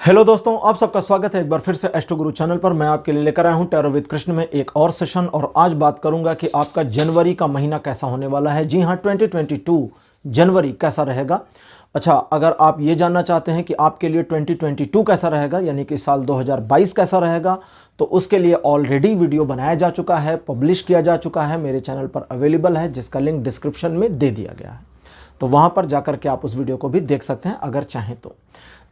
Hello दोस्तों, आप सबका स्वागत है एक बार फिर से एस्ट्रो गुरु चैनल पर। मैं आपके लिए लेकर आया हूं टैरो विद कृष्ण में एक और सेशन और आज बात करूंगा कि आपका जनवरी का महीना कैसा होने वाला है। जी हां, 2022 जनवरी कैसा रहेगा। अच्छा, अगर आप ये जानना चाहते हैं कि आपके लिए 2022 कैसा रहेगा, यानी कि साल 2022 कैसा रहेगा, तो उसके लिए ऑलरेडी वीडियो बनाया जा चुका है, पब्लिश किया जा चुका है, मेरे चैनल पर अवेलेबल है, जिसका लिंक डिस्क्रिप्शन में दे दिया गया है। तो वहां पर जाकर के आप उस वीडियो को भी देख सकते हैं अगर चाहें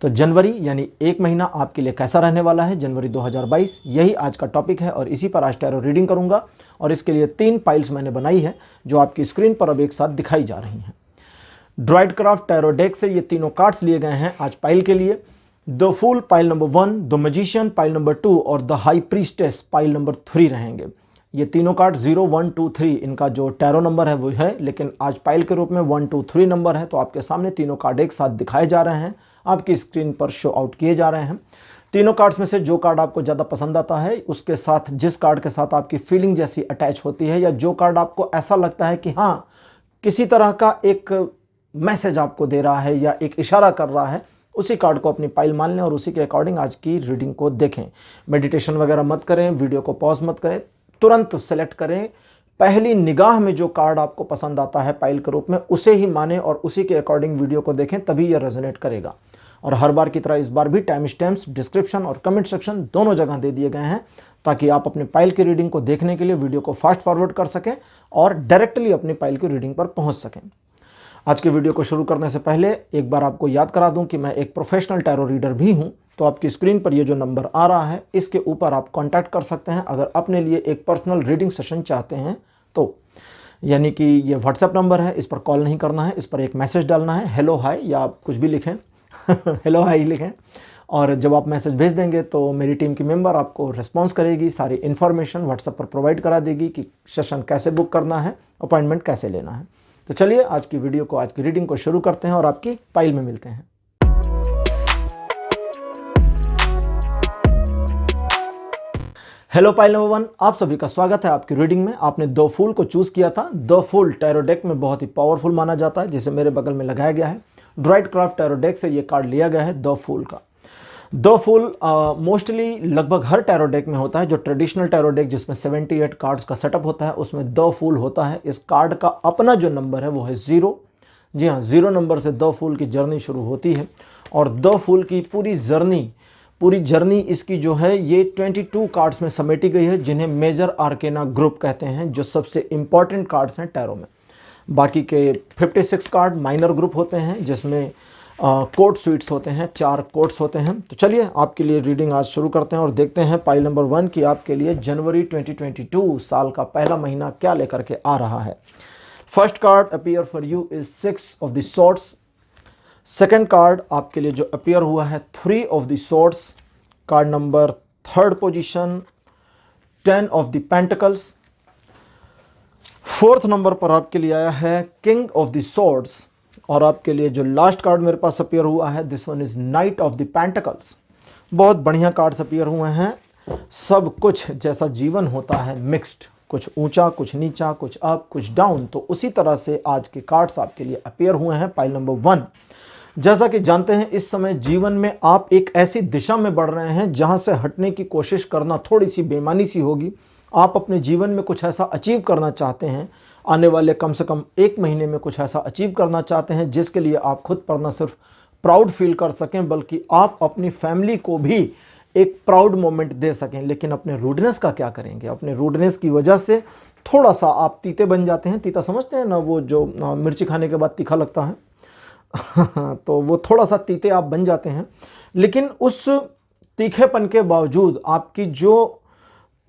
तो जनवरी यानी एक महीना आपके लिए कैसा रहने वाला है, जनवरी 2022, यही आज का टॉपिक है और इसी पर आज टैरो रीडिंग करूंगा। और इसके लिए 3 पाइल्स मैंने बनाई है जो आपकी स्क्रीन पर अब एक साथ दिखाई जा रही हैं। ड्राइडक्राफ्ट टैरो डेक से ये तीनों कार्ड्स लिए गए हैं आज पाइल के लिए। The fool pile number 1, the magician pile number 2 और the high priestess pile number 3 रहेंगे। ये तीनों कार्ड 0, 1, 2, 3 इनका जो टैरो नंबर है वो है, लेकिन आज पाइल के रूप में 1, 2, 3 नंबर है। तो आपके सामने तीनों कार्ड एक साथ दिखाए जा रहे हैं, आपकी स्क्रीन पर शो आउट किए जा रहे हैं। तीनों कार्ड्स में से जो कार्ड आपको ज़्यादा पसंद आता है, उसके साथ जिस कार्ड के साथ आपकी फीलिंग जैसी अटैच होती है, या जो कार्ड आपको ऐसा लगता है कि हाँ किसी तरह का एक मैसेज आपको दे रहा है या एक इशारा कर रहा है, उसी कार्ड को अपनी पाइल मान लें और उसी के अकॉर्डिंग आज की रीडिंग को देखें। मेडिटेशन वगैरह मत करें, वीडियो को पॉज मत करें, तुरंत सेलेक्ट करें। पहली निगाह में जो कार्ड आपको पसंद आता है पाइल के रूप में, उसे ही माने और उसी के अकॉर्डिंग वीडियो को देखें, तभी यह रेजोनेट करेगा। और हर बार की तरह इस बार भी टाइम स्टैम्प्स डिस्क्रिप्शन और कमेंट सेक्शन दोनों जगह दे दिए गए हैं, ताकि आप अपने पाइल की रीडिंग को देखने के लिए वीडियो को फास्ट फॉरवर्ड कर सकें और डायरेक्टली अपनी पाइल की रीडिंग पर पहुंच सकें। आज के वीडियो को शुरू करने से पहले एक बार आपको याद करा दूं कि मैं एक प्रोफेशनल टैरो रीडर भी हूं। तो आपकी स्क्रीन पर ये जो नंबर आ रहा है, इसके ऊपर आप कांटेक्ट कर सकते हैं अगर अपने लिए एक पर्सनल रीडिंग सेशन चाहते हैं तो। यानी कि ये व्हाट्सएप नंबर है, इस पर कॉल नहीं करना है, इस पर एक मैसेज डालना है, हेलो हाय या आप कुछ भी लिखें हेलो हाय लिखें, और जब आप मैसेज भेज देंगे तो मेरी टीम की मेंबर आपको रिस्पॉन्स करेगी, सारी इन्फॉर्मेशन व्हाट्सएप पर प्रोवाइड करा देगी कि सेशन कैसे बुक करना है, अपॉइंटमेंट कैसे लेना है। तो चलिए आज की वीडियो को, आज की रीडिंग को शुरू करते हैं और आपकी पाइल में मिलते हैं। हेलो पाइल नंबर 1, आप सभी का स्वागत है आपकी रीडिंग में। आपने द फूल को चूज किया था। द फूल टैरो डेक में बहुत ही पावरफुल माना जाता है, जिसे मेरे बगल में लगाया गया है। ड्राइडक्राफ्ट टैरो डेक से ये कार्ड लिया गया है द फूल का। द फूल मोस्टली लगभग हर टैरो डेक में होता है। जो ट्रेडिशनल टैरो डेक जिसमें 78 कार्ड्स का सेटअप होता है, उसमें द फूल होता है। इस कार्ड का अपना जो नंबर है वो है 0। जी हाँ, 0 नंबर से द फूल की जर्नी शुरू होती है और द फूल की पूरी जर्नी इसकी जो है ये 22 कार्ड्स में समेटी गई है, जिन्हें मेजर आर्केना ग्रुप कहते हैं, जो सबसे इंपॉर्टेंट कार्ड्स हैं टैरो में। बाकी के 56 कार्ड माइनर ग्रुप होते हैं, जिसमें कोड स्वीट्स होते हैं, 4 कोड्स होते हैं। तो चलिए आपके लिए रीडिंग आज शुरू करते हैं और देखते हैं पाइल नंबर 1 की आपके लिए जनवरी 2022 साल का पहला महीना क्या लेकर के आ रहा है। First card appear for you is 6 of the swords. Second card आपके लिए जो अपीयर हुआ है 3 of the swords. Card number 3rd position 10 of the pentacles. 4th number पर आपके लिए आया है किंग ऑफ द सॉर्ड्स। और आपके लिए जो लास्ट कार्ड मेरे पास अपीयर हुआ है, this one is night of the pentacles. बहुत बढ़िया कार्ड्स अपीयर हुए हैं। सब कुछ जैसा जीवन होता है, मिक्स्ड, कुछ ऊंचा, कुछ नीचा, कुछ अप, कुछ डाउन, तो उसी तरह से आज के कार्ड्स आपके लिए अपीयर हुए हैं पाइल नंबर 1। जैसा कि जानते हैं, इस समय जीवन में आप एक ऐसी दिशा में बढ़ रहे हैं जहां से हटने की कोशिश करना थोड़ी सी बेईमानी सी होगी। आप अपने जीवन में कुछ ऐसा अचीव करना चाहते हैं, आने वाले कम से कम 1 महीने में कुछ ऐसा अचीव करना चाहते हैं जिसके लिए आप खुद पर न सिर्फ प्राउड फील कर सकें, बल्कि आप अपनी फैमिली को भी एक प्राउड मोमेंट दे सकें। लेकिन अपने रूडनेस का क्या करेंगे? अपने रूडनेस की वजह से थोड़ा सा आप तीते बन जाते हैं। तीता समझते हैं ना, वो जो मिर्ची खाने के बाद तीखा लगता है तो वो थोड़ा सा तीते आप बन जाते हैं। लेकिन उस तीखेपन के बावजूद आपकी जो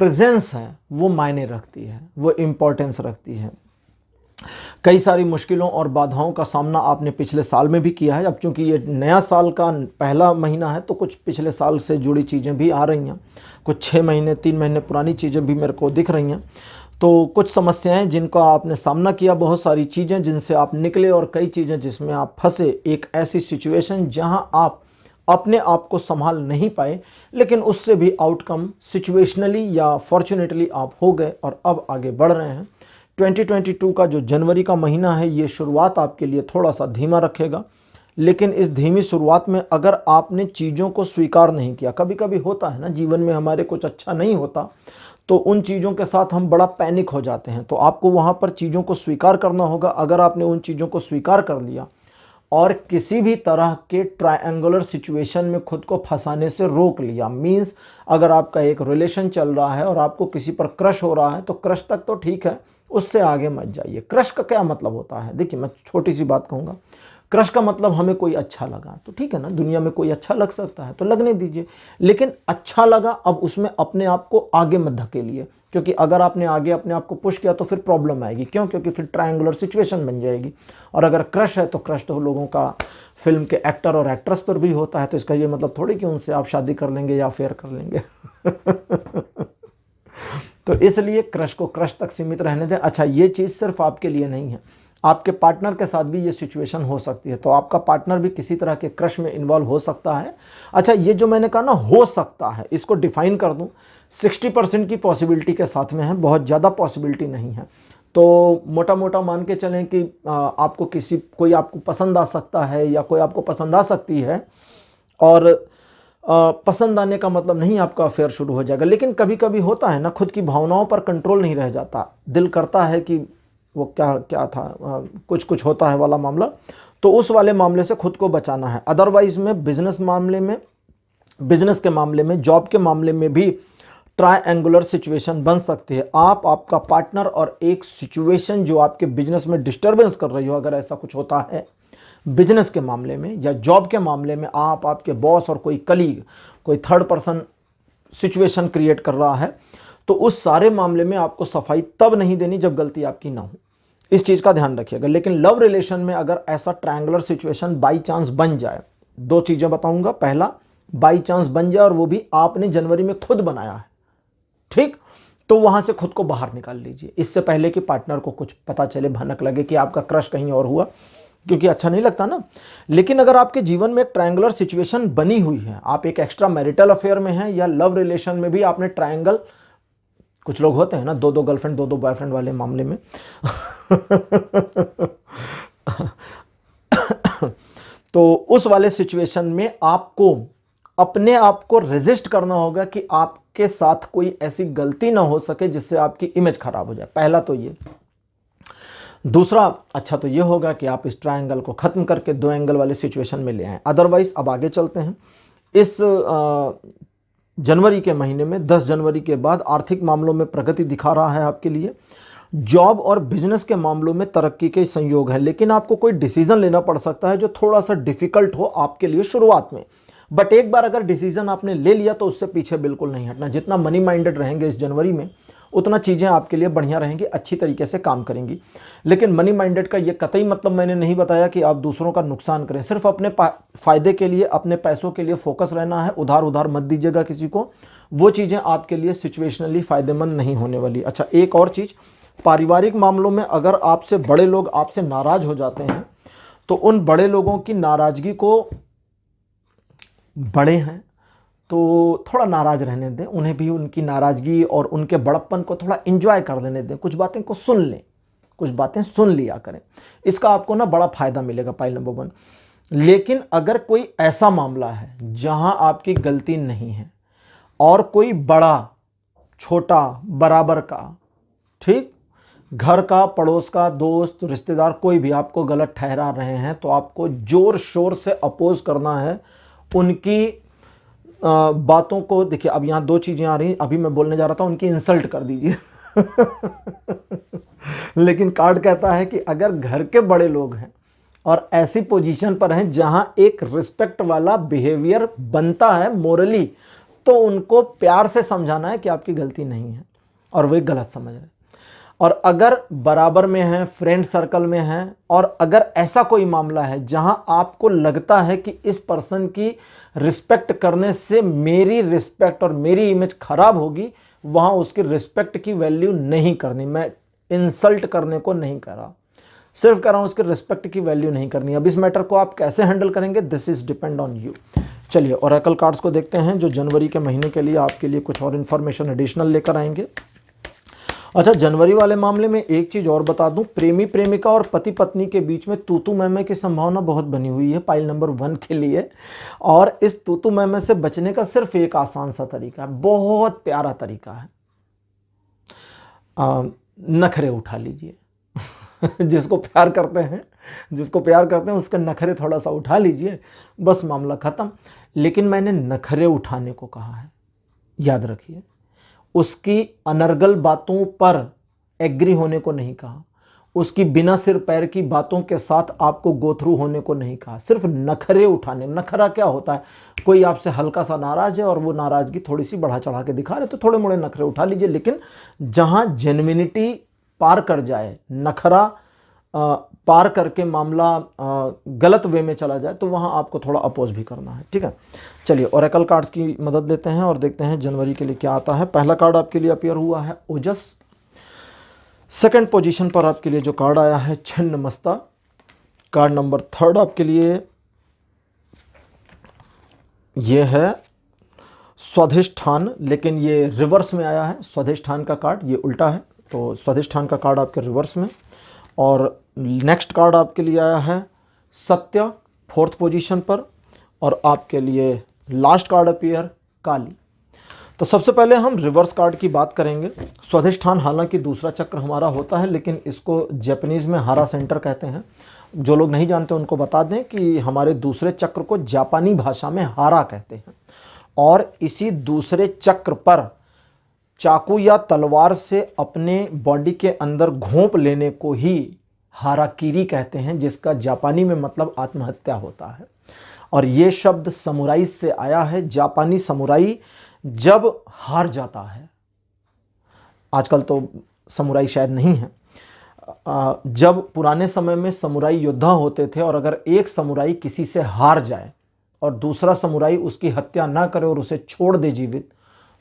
प्रेजेंस है वो मायने रखती है, वो इम्पोर्टेंस रखती है। कई सारी मुश्किलों और बाधाओं का सामना आपने पिछले साल में भी किया है। अब चूंकि ये नया साल का पहला महीना है, तो कुछ पिछले साल से जुड़ी चीज़ें भी आ रही हैं। कुछ 6 महीने 3 महीने पुरानी चीज़ें भी मेरे को दिख रही हैं। तो कुछ समस्याएं जिनका आपने सामना किया, बहुत सारी चीज़ें जिनसे आप निकले, और कई चीज़ें जिसमें आप फंसे। एक ऐसी सिचुएशन जहां आप अपने आप को संभाल नहीं पाए, लेकिन उससे भी आउटकम सिचुएशनली या फॉर्चुनेटली आप हो गए और अब आगे बढ़ रहे हैं। 2022 का जो जनवरी का महीना है, ये शुरुआत आपके लिए थोड़ा सा धीमा रखेगा, लेकिन इस धीमी शुरुआत में अगर आपने चीज़ों को स्वीकार नहीं किया, कभी कभी होता है ना जीवन में हमारे कुछ अच्छा नहीं होता तो उन चीज़ों के साथ हम बड़ा पैनिक हो जाते हैं, तो आपको वहाँ पर चीज़ों को स्वीकार करना होगा। अगर आपने उन चीज़ों को स्वीकार कर लिया और किसी भी तरह के ट्रायंगुलर सिचुएशन में खुद को फंसाने से रोक लिया, मीन्स अगर आपका एक रिलेशन चल रहा है और आपको किसी पर क्रश हो रहा है तो क्रश तक तो ठीक है, उससे आगे मत जाइए। क्रश का क्या मतलब होता है, देखिए मैं छोटी सी बात कहूँगा। क्रश का मतलब हमें कोई अच्छा लगा तो ठीक है ना, दुनिया में कोई अच्छा लग सकता है तो लगने दीजिए, लेकिन अच्छा लगा अब उसमें अपने आप को आगे मत धकेलिए, क्योंकि अगर आपने आगे अपने आप को पुश किया तो फिर प्रॉब्लम आएगी। क्यों? क्योंकि फिर ट्रायंगुलर सिचुएशन बन जाएगी। और अगर क्रश है तो क्रश तो लोगों का फिल्म के एक्टर और एक्ट्रेस पर भी होता है, तो इसका ये मतलब थोड़ी कि उनसे आप शादी कर लेंगे या अफेयर कर लेंगे। तो इसलिए क्रश को क्रश तक सीमित रहने दें। अच्छा, ये चीज़ सिर्फ आपके लिए नहीं है, आपके पार्टनर के साथ भी ये सिचुएशन हो सकती है, तो आपका पार्टनर भी किसी तरह के क्रश में इन्वॉल्व हो सकता है। अच्छा, ये जो मैंने कहा ना हो सकता है, इसको डिफाइन कर दूं, 60% की पॉसिबिलिटी के साथ में है, बहुत ज़्यादा पॉसिबिलिटी नहीं है। तो मोटा मोटा मान के चलें कि आपको कोई आपको पसंद आ सकता है या कोई आपको पसंद आ सकती है, और पसंद आने का मतलब नहीं आपका अफेयर शुरू हो जाएगा। लेकिन कभी कभी होता है ना, खुद की भावनाओं पर कंट्रोल नहीं रह जाता, दिल करता है कि वो क्या था, कुछ होता है वाला मामला, तो उस वाले मामले से खुद को बचाना है। अदरवाइज में बिजनेस के मामले में, जॉब के मामले में भी ट्रायंगुलर सिचुएशन बन सकती है। आपका पार्टनर और एक सिचुएशन जो आपके बिजनेस में डिस्टर्बेंस कर रही हो, अगर ऐसा कुछ होता है बिजनेस के मामले में या जॉब के मामले में, आपके बॉस और कोई कलीग, कोई थर्ड पर्सन सिचुएशन क्रिएट कर रहा है, तो उस सारे मामले में आपको सफाई तब नहीं देनी जब गलती आपकी ना हो। इस चीज़ का ध्यान रखिएगा। लेकिन लव रिलेशन में अगर ऐसा ट्रायंगुलर सिचुएशन बाई चांस बन जाए, दो चीज़ें बताऊंगा। पहला, बाई चांस बन जाए और वो भी आपने जनवरी में खुद बनाया है, ठीक, तो वहां से खुद को बाहर निकाल लीजिए, इससे पहले कि पार्टनर को कुछ पता चले, भनक लगे कि आपका क्रश कहीं और हुआ, क्योंकि अच्छा नहीं लगता ना। लेकिन अगर आपके जीवन में एक ट्रायंगुलर सिचुएशन बनी हुई है, आप एक एक्स्ट्रा मैरिटल अफेयर में हैं या लव रिलेशन में भी आपने ट्रायंगल, कुछ लोग होते हैं ना दो गर्लफ्रेंड दो बॉयफ्रेंड वाले मामले में तो उस वाले सिचुएशन में आपको अपने आप को रेजिस्ट करना होगा कि आपके साथ कोई ऐसी गलती ना हो सके जिससे आपकी इमेज खराब हो जाए। पहला तो ये। दूसरा अच्छा तो ये होगा कि आप इस ट्रायंगल को खत्म करके दो एंगल वाले सिचुएशन में ले आएं। अदरवाइज अब आगे चलते हैं। इस जनवरी के महीने में 10 जनवरी के बाद आर्थिक मामलों में प्रगति दिखा रहा है आपके लिए। जॉब और बिजनेस के मामलों में तरक्की के संयोग है, लेकिन आपको कोई डिसीजन लेना पड़ सकता है जो थोड़ा सा डिफिकल्ट हो आपके लिए शुरुआत में। बट एक बार अगर डिसीजन आपने ले लिया तो उससे पीछे बिल्कुल नहीं हटना। जितना मनी माइंडेड रहेंगे इस जनवरी में, उतना चीज़ें आपके लिए बढ़िया रहेंगी, अच्छी तरीके से काम करेंगी। लेकिन मनी माइंडेड का ये कतई मतलब मैंने नहीं बताया कि आप दूसरों का नुकसान करें। सिर्फ अपने फ़ायदे के लिए, अपने पैसों के लिए फोकस रहना है। उधार मत दीजिएगा किसी को, वो चीज़ें आपके लिए सिचुएशनली फ़ायदेमंद नहीं होने वाली। अच्छा, एक और चीज़, पारिवारिक मामलों में अगर आपसे बड़े लोग आपसे नाराज़ हो जाते हैं तो उन बड़े लोगों की नाराज़गी को, बड़े हैं तो थोड़ा नाराज़ रहने दें, उन्हें भी उनकी नाराज़गी और उनके बड़प्पन को थोड़ा एंजॉय कर देने दें। कुछ बातें को सुन लें, कुछ बातें सुन लिया करें, इसका आपको ना बड़ा फ़ायदा मिलेगा। Point number 1। लेकिन अगर कोई ऐसा मामला है जहां आपकी गलती नहीं है और कोई बड़ा छोटा बराबर का, ठीक, घर का, पड़ोस का, दोस्त, रिश्तेदार, कोई भी आपको गलत ठहरा रहे हैं, तो आपको जोर शोर से अपोज करना है उनकी बातों को। देखिए अब यहाँ दो चीज़ें आ रही, अभी मैं बोलने जा रहा था उनकी इंसल्ट कर दीजिए लेकिन कार्ड कहता है कि अगर घर के बड़े लोग हैं और ऐसी पोजीशन पर हैं जहां एक रिस्पेक्ट वाला बिहेवियर बनता है मोरली, तो उनको प्यार से समझाना है कि आपकी गलती नहीं है और वे गलत समझ रहे हैं। और अगर बराबर में हैं, फ्रेंड सर्कल में हैं, और अगर ऐसा कोई मामला है जहां आपको लगता है कि इस पर्सन की रिस्पेक्ट करने से मेरी रिस्पेक्ट और मेरी इमेज खराब होगी, वहां उसकी रिस्पेक्ट की वैल्यू नहीं करनी। मैं इंसल्ट करने को नहीं कह रहा, सिर्फ कह रहा हूं उसके रिस्पेक्ट की वैल्यू नहीं करनी। अब इस मैटर को आप कैसे हैंडल करेंगे, this is depend on you. चलिए ओरेकल कार्ड्स को देखते हैं जो जनवरी के महीने के लिए आपके लिए कुछ और इन्फॉर्मेशन एडिशनल लेकर आएंगे। अच्छा, जनवरी वाले मामले में एक चीज और बता दूं, प्रेमी प्रेमिका और पति पत्नी के बीच में तूतू मैमे की संभावना बहुत बनी हुई है पाइल नंबर 1 के लिए। और इस तूतू मैमे से बचने का सिर्फ एक आसान सा तरीका है, बहुत प्यारा तरीका है, नखरे उठा लीजिए। जिसको प्यार करते हैं उसके नखरे थोड़ा सा उठा लीजिए, बस मामला खत्म। लेकिन मैंने नखरे उठाने को कहा है, याद रखिए। उसकी अनर्गल बातों पर एग्री होने को नहीं कहा, उसकी बिना सिर पैर की बातों के साथ आपको गो थ्रू होने को नहीं कहा, सिर्फ नखरे उठाने। नखरा क्या होता है? कोई आपसे हल्का सा नाराज है और वो नाराजगी थोड़ी सी बढ़ा चढ़ा के दिखा रहे, तो थोड़े मोड़े नखरे उठा लीजिए। लेकिन जहां जेन्युइनिटी पार कर जाए, नखरा पार करके मामला गलत वे में चला जाए, तो वहां आपको थोड़ा अपोज भी करना है, ठीक है। चलिए ओरेकल कार्ड्स की मदद लेते हैं और देखते हैं जनवरी के लिए क्या आता है। पहला कार्ड आपके लिए अपीयर हुआ है ओजस। सेकंड पोजीशन पर आपके लिए जो कार्ड आया है छिन्नमस्ता। कार्ड नंबर 3 आपके लिए ये है स्वाधिष्ठान, लेकिन ये रिवर्स में आया है। स्वाधिष्ठान का कार्ड ये उल्टा है, तो स्वाधिष्ठान का कार्ड आपके रिवर्स में। और नेक्स्ट कार्ड आपके लिए आया है सत्य, 4th पोजीशन पर। और आपके लिए लास्ट कार्ड अपीयर काली। तो सबसे पहले हम रिवर्स कार्ड की बात करेंगे। स्वाधिष्ठान हालांकि दूसरा चक्र हमारा होता है, लेकिन इसको जापानीज में हारा सेंटर कहते हैं। जो लोग नहीं जानते उनको बता दें कि हमारे दूसरे चक्र को जापानी भाषा में हारा कहते हैं। और इसी दूसरे चक्र पर चाकू या तलवार से अपने बॉडी के अंदर घोंप लेने को ही हाराकीरी कहते हैं, जिसका जापानी में मतलब आत्महत्या होता है। और ये शब्द समुराई से आया है। जापानी समुराई जब हार जाता है, आजकल तो समुराई शायद नहीं है, जब पुराने समय में समुराई योद्धा होते थे और अगर एक समुराई किसी से हार जाए और दूसरा समुराई उसकी हत्या ना करे और उसे छोड़ दे जीवित,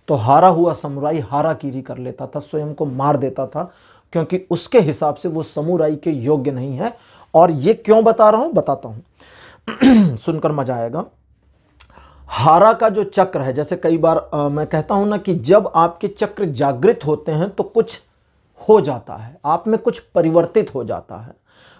तो हारा हुआ समुराई हाराकीरी कर लेता था, स्वयं को मार देता था, क्योंकि उसके हिसाब से वो समुराई के योग्य नहीं है। और ये क्यों बता रहा हूं, बताता हूं, सुनकर मजा आएगा। हारा का जो चक्र है, जैसे कई बार मैं कहता हूं ना कि जब आपके चक्र जागृत होते हैं तो कुछ हो जाता है, आप में कुछ परिवर्तित हो जाता है।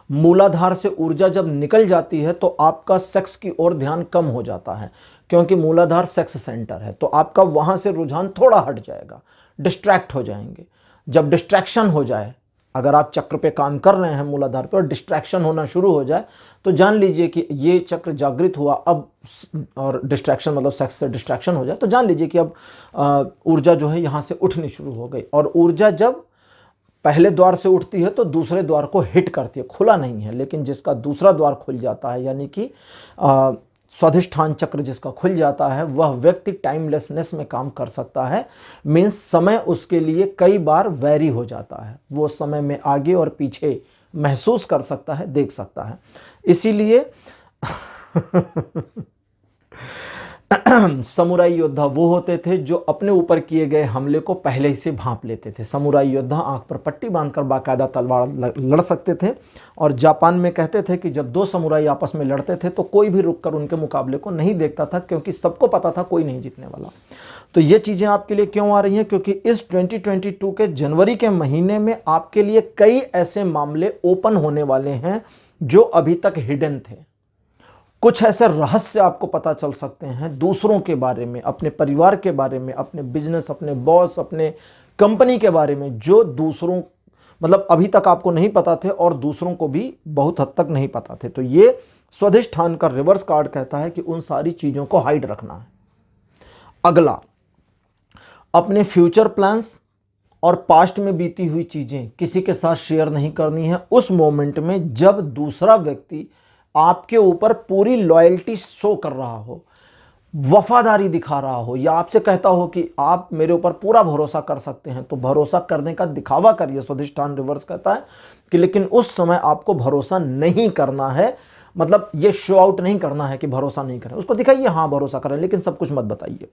मूलाधार से ऊर्जा जब निकल जाती है तो आपका सेक्स की ओर ध्यान कम हो जाता है, क्योंकि मूलाधार सेक्स सेंटर है। तो आपका वहां से रुझान थोड़ा हट जाएगा, डिस्ट्रैक्ट हो जाएंगे। जब डिस्ट्रैक्शन हो जाए, अगर आप चक्र पे काम कर रहे हैं मूलाधार पे और डिस्ट्रैक्शन होना शुरू हो जाए, तो जान लीजिए कि ये चक्र जागृत हुआ अब, और डिस्ट्रैक्शन मतलब सेक्स से डिस्ट्रैक्शन हो जाए, तो जान लीजिए कि अब ऊर्जा जो है यहाँ से उठनी शुरू हो गई। और ऊर्जा जब पहले द्वार से उठती है तो दूसरे द्वार को हिट करती है, खुला नहीं है, लेकिन जिसका दूसरा द्वार खुल जाता है, यानी कि स्वाधिष्ठान चक्र जिसका खुल जाता है, वह व्यक्ति टाइमलेसनेस में काम कर सकता है। मीन्स समय उसके लिए कई बार वैरी हो जाता है, वो समय में आगे और पीछे महसूस कर सकता है, देख सकता है। इसीलिए समुराई योद्धा वो होते थे जो अपने ऊपर किए गए हमले को पहले ही से भांप लेते थे। समुराई योद्धा आंख पर पट्टी बांधकर बाकायदा तलवार लड़ सकते थे। और जापान में कहते थे कि जब 2 समुराई आपस में लड़ते थे तो कोई भी रुककर उनके मुकाबले को नहीं देखता था, क्योंकि सबको पता था कोई नहीं जीतने वाला। तो ये चीज़ें आपके लिए क्यों आ रही हैं? क्योंकि इस 2022 के जनवरी के महीने में आपके लिए कई ऐसे मामले ओपन होने वाले हैं जो अभी तक हिडन थे। कुछ ऐसे रहस्य आपको पता चल सकते हैं दूसरों के बारे में, अपने परिवार के बारे में, अपने बिजनेस, अपने बॉस, अपने कंपनी के बारे में, जो दूसरों मतलब अभी तक आपको नहीं पता थे और दूसरों को भी बहुत हद तक नहीं पता थे। तो ये स्वाधिष्ठान का रिवर्स कार्ड कहता है कि उन सारी चीजों को हाइड रखना है। अगला, अपने फ्यूचर प्लान्स और पास्ट में बीती हुई चीजें किसी के साथ शेयर नहीं करनी है उस मोमेंट में जब दूसरा व्यक्ति आपके ऊपर पूरी लॉयल्टी शो कर रहा हो, वफादारी दिखा रहा हो, या आपसे कहता हो कि आप मेरे ऊपर पूरा भरोसा कर सकते हैं। तो भरोसा करने का दिखावा करिए, स्वाधिष्ठान रिवर्स कहता है कि लेकिन उस समय आपको भरोसा नहीं करना है, मतलब ये शो आउट नहीं करना है कि भरोसा नहीं करें, उसको दिखाइए हाँ भरोसा करें, लेकिन सब कुछ मत बताइए।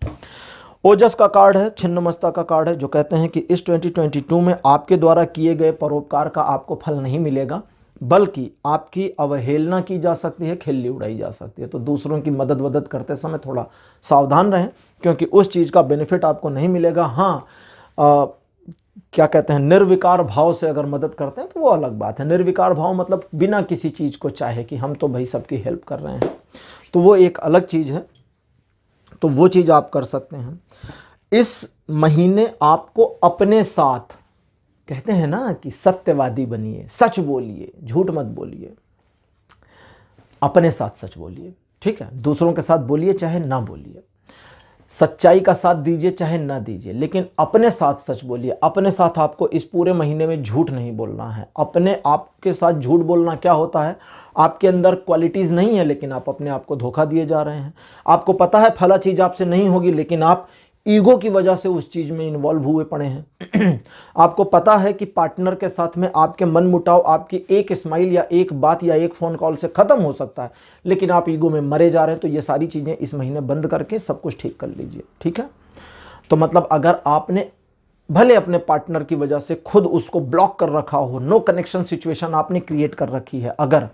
ओजस का कार्ड है, छिन्नमस्ता का कार्ड है, जो कहते हैं कि इस 2022 में आपके द्वारा किए गए परोपकार का आपको फल नहीं मिलेगा, बल्कि आपकी अवहेलना की जा सकती है, खिल्ली उड़ाई जा सकती है। तो दूसरों की मदद करते समय थोड़ा सावधान रहें, क्योंकि उस चीज़ का बेनिफिट आपको नहीं मिलेगा। हाँ, क्या कहते हैं, निर्विकार भाव से अगर मदद करते हैं तो वो अलग बात है। निर्विकार भाव मतलब बिना किसी चीज़ को चाहे कि हम तो भाई सबकी हेल्प कर रहे हैं, तो वो एक अलग चीज़ है। तो वो चीज़ आप कर सकते हैं। इस महीने आपको अपने साथ, कहते हैं ना कि सत्यवादी बनिए, सच बोलिए, झूठ मत बोलिए, अपने साथ सच बोलिए, ठीक है। दूसरों के साथ बोलिए चाहे ना बोलिए, सच्चाई का साथ दीजिए चाहे ना दीजिए, लेकिन अपने साथ सच बोलिए। अपने साथ आपको इस पूरे महीने में झूठ नहीं बोलना है। अपने आप के साथ झूठ बोलना क्या होता है, आपके अंदर क्वालिटीज़ नहीं है लेकिन आप अपने आप को धोखा दिए जा रहे हैं। आपको पता है फला चीज़ आपसे नहीं होगी, लेकिन आप ईगो की वजह से उस चीज़ में इन्वॉल्व हुए पड़े हैं। आपको पता है कि पार्टनर के साथ में आपके मन मुटाव आपकी एक स्माइल या एक बात या एक फ़ोन कॉल से ख़त्म हो सकता है, लेकिन आप ईगो में मरे जा रहे हैं। तो ये सारी चीज़ें इस महीने बंद करके सब कुछ ठीक कर लीजिए, ठीक है। तो मतलब अगर आपने भले अपने पार्टनर की वजह से खुद उसको ब्लॉक कर रखा हो, नो कनेक्शन सिचुएशन आपने क्रिएट कर रखी है अगर,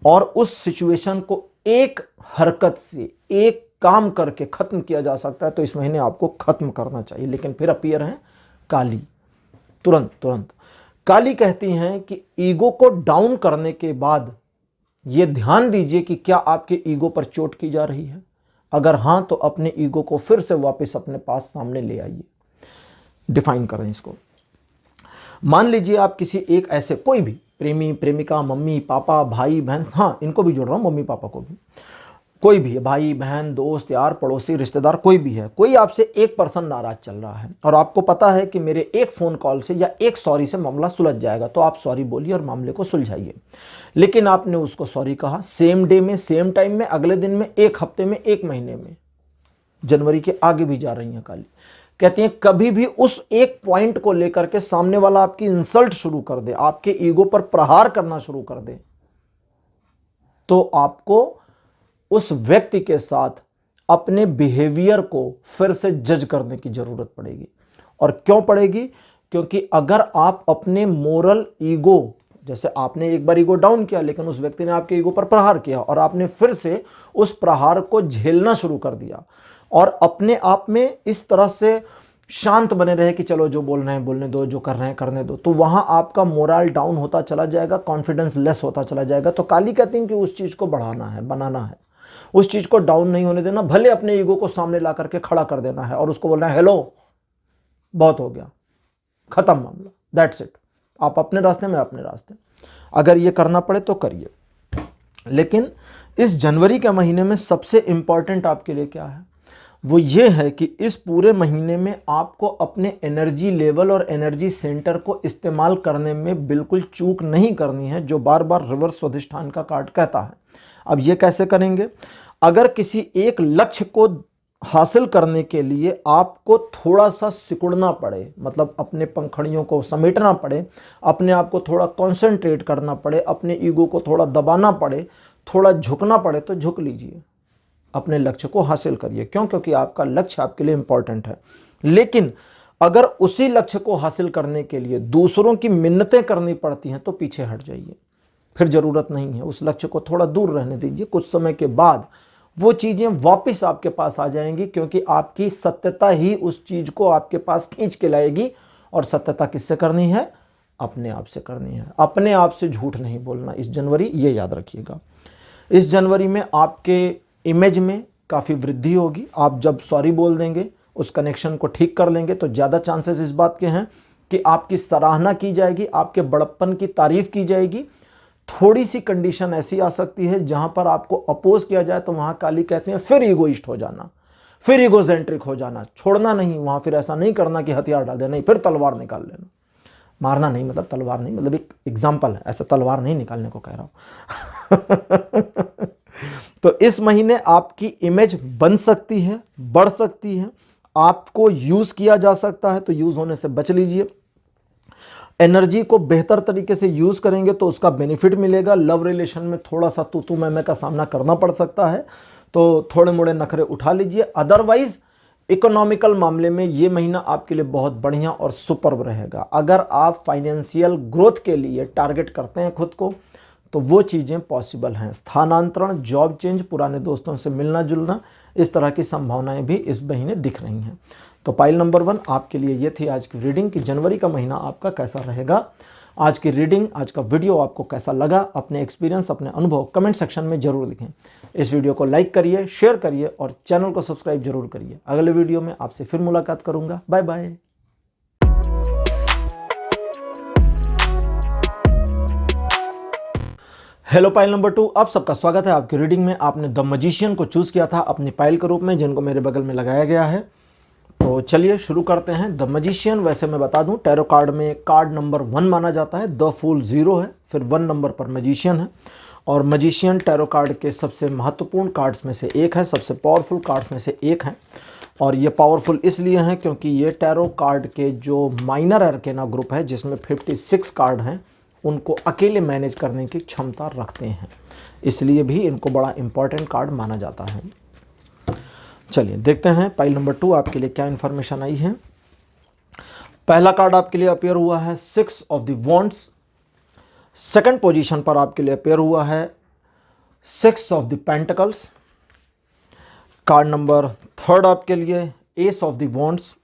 और उस सिचुएशन को एक हरकत से, एक काम करके खत्म किया जा सकता है, तो इस महीने आपको खत्म करना चाहिए। लेकिन फिर अपीयर है काली, तुरंत तुरंत काली कहती हैं कि ईगो को डाउन करने के बाद ये ध्यान दीजिए कि क्या आपके ईगो पर चोट की जा रही है। अगर हां तो अपने ईगो को फिर से वापस अपने पास सामने ले आइए। डिफाइन करें इसको। मान लीजिए आप किसी एक ऐसे, कोई भी प्रेमी प्रेमिका, मम्मी पापा, भाई बहन, हाँ इनको भी जोड़ रहा हूं, मम्मी पापा को भी, कोई भी है, भाई बहन, दोस्त यार, पड़ोसी, रिश्तेदार, कोई भी है, कोई आपसे एक पर्सन नाराज चल रहा है और आपको पता है कि मेरे एक फ़ोन कॉल से या एक सॉरी से मामला सुलझ जाएगा, तो आप सॉरी बोलिए और मामले को सुलझाइए। लेकिन आपने उसको सॉरी कहा सेम डे में, सेम टाइम में, अगले दिन में, एक हफ्ते में, एक महीने में, जनवरी के आगे भी जा रही हैं काली, कहती हैं कभी भी उस एक पॉइंट को लेकर के सामने वाला आपकी इंसल्ट शुरू कर दे, आपके ईगो पर प्रहार करना शुरू कर दे, तो आपको उस व्यक्ति के साथ अपने बिहेवियर को फिर से जज करने की जरूरत पड़ेगी। और क्यों पड़ेगी? क्योंकि अगर आप अपने मोरल ईगो, जैसे आपने एक बार ईगो डाउन किया लेकिन उस व्यक्ति ने आपके ईगो पर प्रहार किया और आपने फिर से उस प्रहार को झेलना शुरू कर दिया और अपने आप में इस तरह से शांत बने रहे कि चलो जो बोल रहे हैं बोलने दो, जो कर रहे हैं करने दो, तो वहां आपका मोरल डाउन होता चला जाएगा, कॉन्फिडेंस लेस होता चला जाएगा। तो काली कहती हैं कि उस चीज को बढ़ाना है, बनाना है, उस चीज को डाउन नहीं होने देना। भले अपने ईगो को सामने ला करके खड़ा कर देना है और उसको बोलना है हेलो बहुत हो गया, खत्म मामला, दैट्स इट। आप अपने रास्ते में अपने रास्ते, अगर ये करना पड़े तो करिए। लेकिन इस जनवरी के महीने में सबसे इंपॉर्टेंट आपके लिए क्या है, वो ये है कि इस पूरे महीने में आपको अपने एनर्जी लेवल और एनर्जी सेंटर को इस्तेमाल करने में बिल्कुल चूक नहीं करनी है, जो बार बार रिवर्स स्वाधिष्ठान का कार्ड कहता है। अब ये कैसे करेंगे? अगर किसी एक लक्ष्य को हासिल करने के लिए आपको थोड़ा सा सिकुड़ना पड़े, मतलब अपने पंखड़ियों को समेटना पड़े, अपने आप को थोड़ा कॉन्सेंट्रेट करना पड़े, अपने ईगो को थोड़ा दबाना पड़े, थोड़ा झुकना पड़े, तो झुक लीजिए, अपने लक्ष्य को हासिल करिए। क्यों? क्योंकि आपका लक्ष्य आपके लिए इंपॉर्टेंट है। लेकिन अगर उसी लक्ष्य को हासिल करने के लिए दूसरों की मिन्नतें करनी पड़ती हैं तो पीछे हट जाइए, फिर जरूरत नहीं है। उस लक्ष्य को थोड़ा दूर रहने दीजिए, कुछ समय के बाद वो चीजें वापस आपके पास आ जाएंगी, क्योंकि आपकी सत्यता ही उस चीज को आपके पास खींच के लाएगी। और सत्यता किससे करनी है? अपने आप से करनी है। अपने आप से झूठ नहीं बोलना इस जनवरी, ये याद रखिएगा। इस जनवरी में आपके इमेज में काफ़ी वृद्धि होगी। आप जब सॉरी बोल देंगे, उस कनेक्शन को ठीक कर लेंगे, तो ज़्यादा चांसेस इस बात के हैं कि आपकी सराहना की जाएगी, आपके बड़प्पन की तारीफ की जाएगी। थोड़ी सी कंडीशन ऐसी आ सकती है जहां पर आपको अपोज किया जाए, तो वहां काली कहते हैं फिर ईगोइस्ट हो जाना, फिर ईगोसेंट्रिक हो जाना, छोड़ना नहीं। वहां फिर ऐसा नहीं करना कि हथियार डाल देना, नहीं, फिर तलवार निकाल लेना। मारना नहीं, मतलब तलवार नहीं, मतलब एक एग्जाम्पल है, ऐसा तलवार नहीं निकालने को कह रहा हूं। तो इस महीने आपकी इमेज बन सकती है, बढ़ सकती है, आपको यूज किया जा सकता है, तो यूज होने से बच लीजिए। एनर्जी को बेहतर तरीके से यूज करेंगे तो उसका बेनिफिट मिलेगा। लव रिलेशन में थोड़ा सा तू मैं का सामना करना पड़ सकता है, तो थोड़े मोड़े नखरे उठा लीजिए। अदरवाइज इकोनॉमिकल मामले में ये महीना आपके लिए बहुत बढ़िया और सुपर्ब रहेगा। अगर आप फाइनेंशियल ग्रोथ के लिए टारगेट करते हैं खुद को, तो वो चीज़ें पॉसिबल हैं। स्थानांतरण, जॉब चेंज, पुराने दोस्तों से मिलना जुलना, इस तरह की संभावनाएं भी इस महीने दिख रही हैं। तो पाइल नंबर 1 आपके लिए ये थी आज की रीडिंग कि जनवरी का महीना आपका कैसा रहेगा। आज की रीडिंग, आज का वीडियो आपको कैसा लगा, अपने एक्सपीरियंस, अपने अनुभव कमेंट सेक्शन में जरूर लिखें। इस वीडियो को लाइक करिए, शेयर करिए और चैनल को सब्सक्राइब जरूर करिए। अगले वीडियो में आपसे फिर मुलाकात करूंगा। Bye bye. Hello pile number 2, आप सबका स्वागत है आपकी रीडिंग में। आपने द मैजिशियन को चूज किया था अपनी पाइल के रूप में, जिनको मेरे बगल में लगाया गया है। तो चलिए शुरू करते हैं। द मैजिशियन, वैसे मैं बता दूं, टैरो कार्ड में कार्ड नंबर 1 माना जाता है। द फूल 0 है, फिर 1 नंबर पर मैजिशियन है। और मैजिशियन टैरो कार्ड के सबसे महत्वपूर्ण कार्ड्स में से एक है, सबसे पावरफुल कार्ड्स में से एक है। और ये पावरफुल इसलिए हैं क्योंकि ये टैरो कार्ड के जो माइनर अरकेना ग्रुप है, जिसमें 56 कार्ड हैं, उनको अकेले मैनेज करने की क्षमता रखते हैं, इसलिए भी इनको बड़ा इंपॉर्टेंट कार्ड माना जाता है। चलिए देखते हैं पाइल नंबर 2 आपके लिए क्या इंफॉर्मेशन आई है। पहला कार्ड आपके लिए अपीयर हुआ है 6 of the wands. Second position पर आपके लिए अपीयर हुआ है 6 of the pentacles. Card number 3 आपके लिए S of the wands.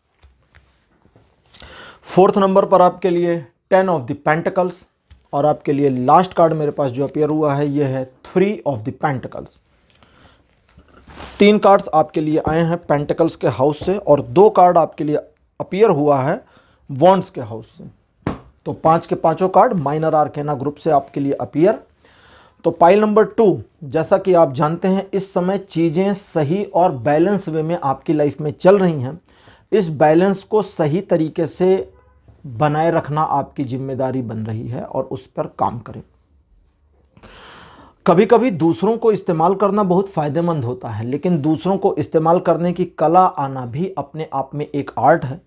Fourth number पर आपके लिए 10 ऑफ द पेंटिकल्स। और आपके लिए लास्ट कार्ड मेरे पास जो अपीयर हुआ है ये है 3 ऑफ द पेंटिकल्स। 3 कार्ड्स आपके लिए आए हैं पेंटिकल्स के हाउस से और 2 कार्ड आपके लिए अपीयर हुआ है वॉन्ड्स के हाउस से। तो 5 के पांचों कार्ड माइनर आर्केना ग्रुप से आपके लिए अपीयर। तो पाइल नंबर 2, जैसा कि आप जानते हैं इस समय चीज़ें सही और बैलेंस वे में आपकी लाइफ में चल रही हैं। इस बैलेंस को सही तरीके से बनाए रखना आपकी जिम्मेदारी बन रही है और उस पर काम करें। कभी कभी दूसरों को इस्तेमाल करना बहुत फ़ायदेमंद होता है, लेकिन दूसरों को इस्तेमाल करने की कला आना भी अपने आप में एक आर्ट है।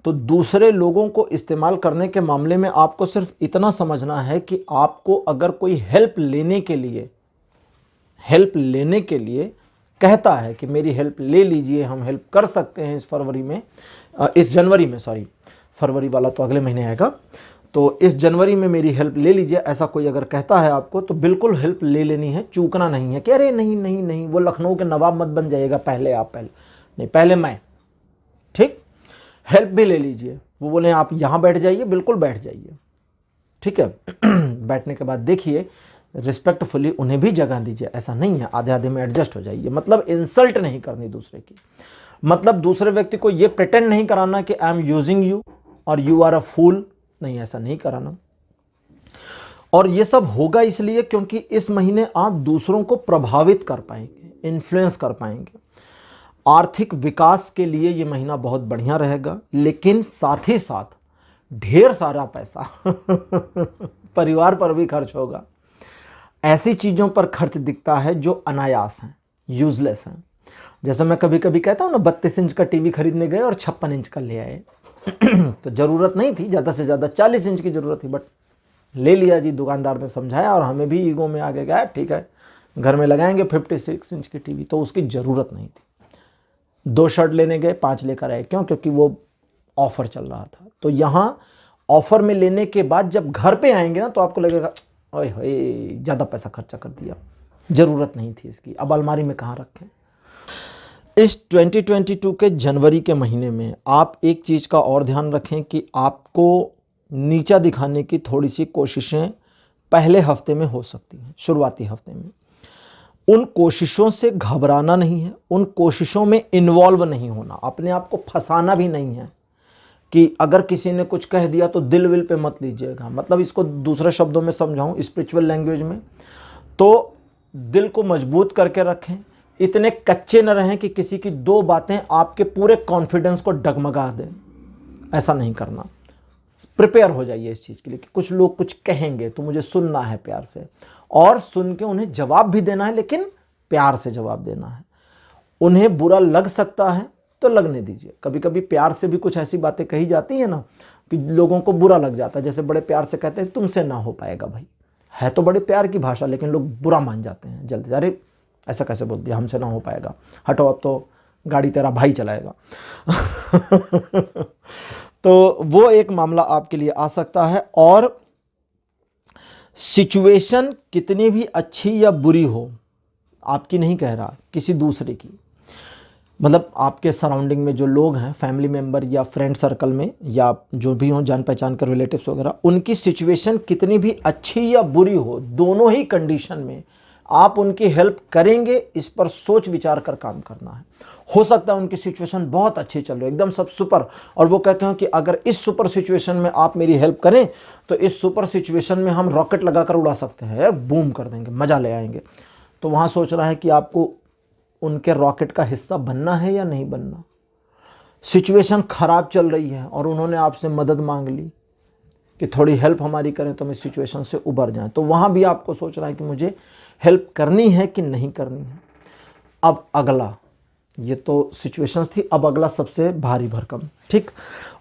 तो दूसरे लोगों को इस्तेमाल करने के मामले में आपको सिर्फ इतना समझना है कि आपको अगर कोई हेल्प लेने के लिए कहता है कि मेरी हेल्प ले लीजिए, हम हेल्प कर सकते हैं इस जनवरी में, सॉरी फरवरी वाला तो अगले महीने आएगा, तो इस जनवरी में मेरी हेल्प ले लीजिए, ऐसा कोई अगर कहता है आपको तो बिल्कुल हेल्प ले लेनी है। चूकना नहीं है कि अरे नहीं नहीं नहीं वो लखनऊ के नवाब मत बन जाइएगा, पहले मैं, ठीक, हेल्प भी ले लीजिए। वो बोले आप यहाँ बैठ जाइए, बिल्कुल बैठ जाइए, ठीक है। बैठने के बाद देखिए रिस्पेक्टफुली उन्हें भी जगह दीजिए, ऐसा नहीं है आधे आधे में एडजस्ट हो जाइए। मतलब इंसल्ट नहीं करनी दूसरे की, मतलब दूसरे व्यक्ति को ये प्रिटेंड नहीं कराना कि आई एम यूजिंग यू और यू आर अ फूल, नहीं, ऐसा नहीं कराना। और ये सब होगा इसलिए क्योंकि इस महीने आप दूसरों को प्रभावित कर पाएंगे, इन्फ्लुएंस कर पाएंगे। आर्थिक विकास के लिए ये महीना बहुत बढ़िया रहेगा, लेकिन साथ ही साथ ढेर सारा पैसा परिवार पर भी खर्च होगा। ऐसी चीज़ों पर खर्च दिखता है जो अनायास हैं, यूजलेस हैं। जैसे मैं कभी कभी कहता हूँ ना, 32 इंच का टीवी खरीदने गए और 56 इंच का ले आए। तो ज़रूरत नहीं थी, ज़्यादा से ज़्यादा 40 इंच की ज़रूरत थी, बट ले लिया जी, दुकानदार ने समझाया और हमें भी ईगो में आगे गया, ठीक है घर में लगाएंगे 56 इंच की टीवी। तो उसकी ज़रूरत नहीं थी। 2 शर्ट लेने गए, 5 लेकर आए, क्यों? क्योंकि वो ऑफ़र चल रहा था। तो यहाँ ऑफ़र में लेने के बाद जब घर पे आएंगे ना तो आपको लगेगा ओए होए ज़्यादा पैसा खर्चा कर दिया, ज़रूरत नहीं थी इसकी, अब अलमारी में कहाँ रखें। इस 2022 के जनवरी के महीने में आप एक चीज़ का और ध्यान रखें कि आपको नीचा दिखाने की थोड़ी सी कोशिशें पहले हफ्ते में हो सकती हैं, शुरुआती हफ्ते में। उन कोशिशों से घबराना नहीं है, उन कोशिशों में इन्वॉल्व नहीं होना, अपने आप को फंसाना भी नहीं है कि अगर किसी ने कुछ कह दिया तो दिल विल पे मत लीजिएगा। मतलब इसको दूसरे शब्दों में समझाऊं, स्पिरिचुअल लैंग्वेज में, तो दिल को मजबूत करके रखें, इतने कच्चे न रहें कि किसी की 2 बातें आपके पूरे कॉन्फिडेंस को डगमगा दें। ऐसा नहीं करना। प्रिपेयर हो जाइए इस चीज़ के लिए कि कुछ लोग कुछ कहेंगे तो मुझे सुनना है प्यार से, और सुन के उन्हें जवाब भी देना है, लेकिन प्यार से जवाब देना है। उन्हें बुरा लग सकता है तो लगने दीजिए। कभी कभी प्यार से भी कुछ ऐसी बातें कही जाती हैं ना कि लोगों को बुरा लग जाता है। जैसे बड़े प्यार से कहते हैं तुमसे ना हो पाएगा भाई, है तो बड़े प्यार की भाषा, लेकिन लोग बुरा मान जाते हैं जल्दी। अरे ऐसा कैसे बोल दिया, हमसे ना हो पाएगा, हटो अब तो गाड़ी तेरा भाई चलाएगा। तो वो एक मामला आपके लिए आ सकता है। और सिचुएशन कितनी भी अच्छी या बुरी हो, आपकी नहीं कह रहा, किसी दूसरे की, मतलब आपके सराउंडिंग में जो लोग हैं, फैमिली मेम्बर या फ्रेंड सर्कल में या जो भी हों, जान पहचान कर रिलेटिव्स वगैरह, उनकी सिचुएशन कितनी भी अच्छी या बुरी हो, दोनों ही कंडीशन में आप उनकी हेल्प करेंगे, इस पर सोच विचार कर काम करना है। हो सकता है उनकी सिचुएशन बहुत अच्छी चल रही है, एकदम सब सुपर, और वो कहते हैं कि अगर इस सुपर सिचुएशन में आप मेरी हेल्प करें तो इस सुपर सिचुएशन में हम रॉकेट लगाकर उड़ा सकते हैं, बूम कर देंगे, मजा ले आएंगे। तो वहां सोच रहा है कि आपको उनके रॉकेट का हिस्सा बनना है या नहीं बनना। सिचुएशन खराब चल रही है और उन्होंने आपसे मदद मांग ली कि थोड़ी हेल्प हमारी करें तो हम इस सिचुएशन से उबर जाएं, तो वहां भी आपको सोचना है कि मुझे हेल्प करनी है कि नहीं करनी है। अब अगला, ये तो सिचुएशंस थी, अब अगला सबसे भारी भरकम, ठीक,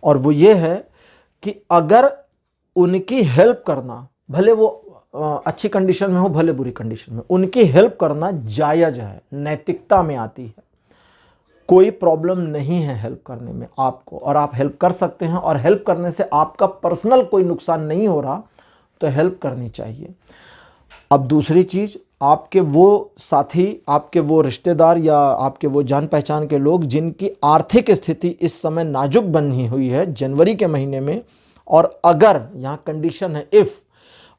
और वो ये है कि अगर उनकी हेल्प करना, भले वो अच्छी कंडीशन में हो भले बुरी कंडीशन में, उनकी हेल्प करना जायज़ है, नैतिकता में आती है, कोई प्रॉब्लम नहीं है हेल्प करने में आपको, और आप हेल्प कर सकते हैं, और हेल्प करने से आपका पर्सनल कोई नुकसान नहीं हो रहा तो हेल्प करनी चाहिए। अब दूसरी चीज़, आपके वो साथी, आपके वो रिश्तेदार या आपके वो जान पहचान के लोग जिनकी आर्थिक स्थिति इस समय नाजुक बनी हुई है जनवरी के महीने में, और अगर यहाँ कंडीशन है इफ़,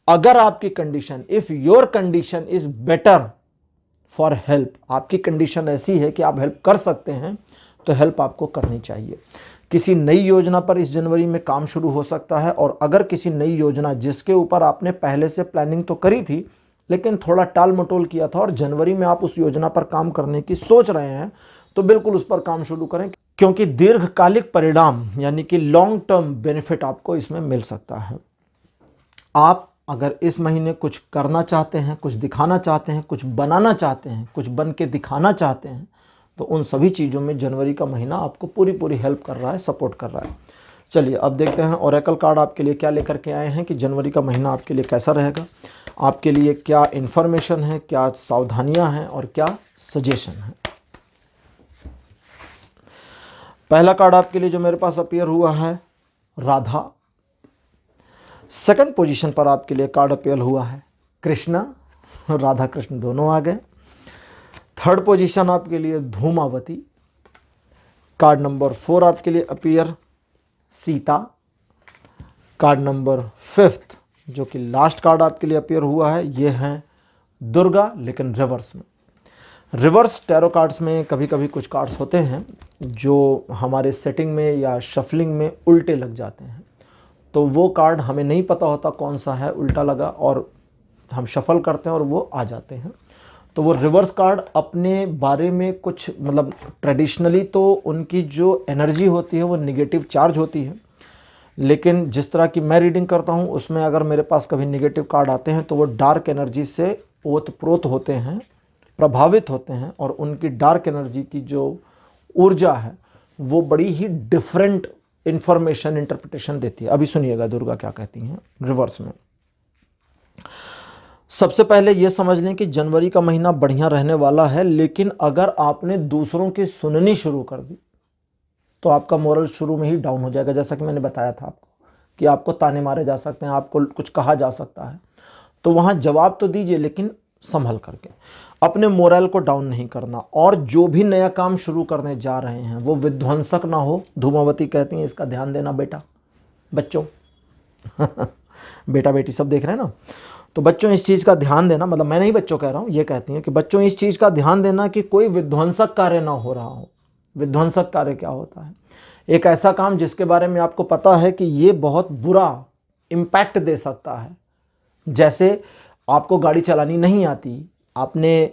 अगर आपकी condition, if your condition is better for help, आपकी कंडीशन ऐसी है कि आप हेल्प कर सकते हैं, तो हेल्प आपको करनी चाहिए। किसी नई योजना पर इस जनवरी में काम शुरू हो सकता है, और अगर किसी नई योजना जिसके ऊपर आपने पहले से प्लानिंग तो करी थी लेकिन थोड़ा टाल मटोल किया था और जनवरी में आप उस योजना पर काम करने की सोच रहे हैं, तो बिल्कुल उस पर काम शुरू करें, क्योंकि दीर्घकालिक परिणाम यानी कि लॉन्ग टर्म बेनिफिट आपको इसमें मिल सकता है। आप अगर इस महीने कुछ करना चाहते हैं, कुछ दिखाना चाहते हैं, कुछ बनाना चाहते हैं, कुछ बन के दिखाना चाहते हैं, तो उन सभी चीज़ों में जनवरी का महीना आपको पूरी पूरी हेल्प कर रहा है, सपोर्ट कर रहा है। चलिए अब देखते हैं ओरेकल कार्ड आपके लिए क्या लेकर के आए हैं कि जनवरी का महीना आपके लिए कैसा रहेगा, आपके लिए क्या इन्फॉर्मेशन है, क्या सावधानियां हैं और क्या सजेशन है। पहला कार्ड आपके लिए जो मेरे पास अपीयर हुआ है राधा। सेकंड पोजीशन पर आपके लिए कार्ड अपीयर हुआ है कृष्णा, राधा कृष्ण दोनों आ गए। थर्ड पोजीशन आपके लिए धूमावती। कार्ड नंबर 4 आपके लिए अपीयर सीता। कार्ड नंबर 5 जो कि लास्ट कार्ड आपके लिए अपीयर हुआ है ये है दुर्गा, लेकिन रिवर्स में। रिवर्स टैरो कार्ड्स में कभी कभी कुछ कार्ड्स होते हैं जो हमारे सेटिंग में या शफलिंग में उल्टे लग जाते हैं, तो वो कार्ड हमें नहीं पता होता कौन सा है उल्टा लगा, और हम शफल करते हैं और वो आ जाते हैं। तो वो रिवर्स कार्ड अपने बारे में कुछ, मतलब ट्रेडिशनली तो उनकी जो एनर्जी होती है वो निगेटिव चार्ज होती है, लेकिन जिस तरह की मैं रीडिंग करता हूँ उसमें अगर मेरे पास कभी निगेटिव कार्ड आते हैं तो वो डार्क एनर्जी से ओतप्रोत होते हैं, प्रभावित होते हैं, और उनकी डार्क एनर्जी की जो ऊर्जा है वो बड़ी ही डिफरेंट इंफॉर्मेशन इंटरप्रिटेशन देती है। अभी सुनिएगा दुर्गा क्या कहती हैं रिवर्स में। सबसे पहले ये समझ लें कि जनवरी का महीना बढ़िया रहने वाला है, लेकिन अगर आपने दूसरों की सुननी शुरू कर दी तो आपका मोरल शुरू में ही डाउन हो जाएगा। जैसा कि मैंने बताया था आपको कि आपको ताने मारे जा सकते हैं, आपको कुछ कहा जा सकता है, तो वहाँ जवाब तो दीजिए लेकिन संभल करके, अपने मोरल को डाउन नहीं करना। और जो भी नया काम शुरू करने जा रहे हैं वो विध्वंसक ना हो। धूमावती कहती हैं इसका ध्यान देना बेटा, बच्चों बेटा बेटी सब देख रहे हैं ना, तो बच्चों इस चीज़ का ध्यान देना, मतलब मैं नहीं बच्चों कह रहा हूँ, ये कहती हैं कि बच्चों इस चीज़ का ध्यान देना कि कोई विध्वंसक कार्य ना हो रहा हो। विध्वंसक कार्य क्या होता है? एक ऐसा काम जिसके बारे में आपको पता है कि ये बहुत बुरा इम्पैक्ट दे सकता है। जैसे आपको गाड़ी चलानी नहीं आती, आपने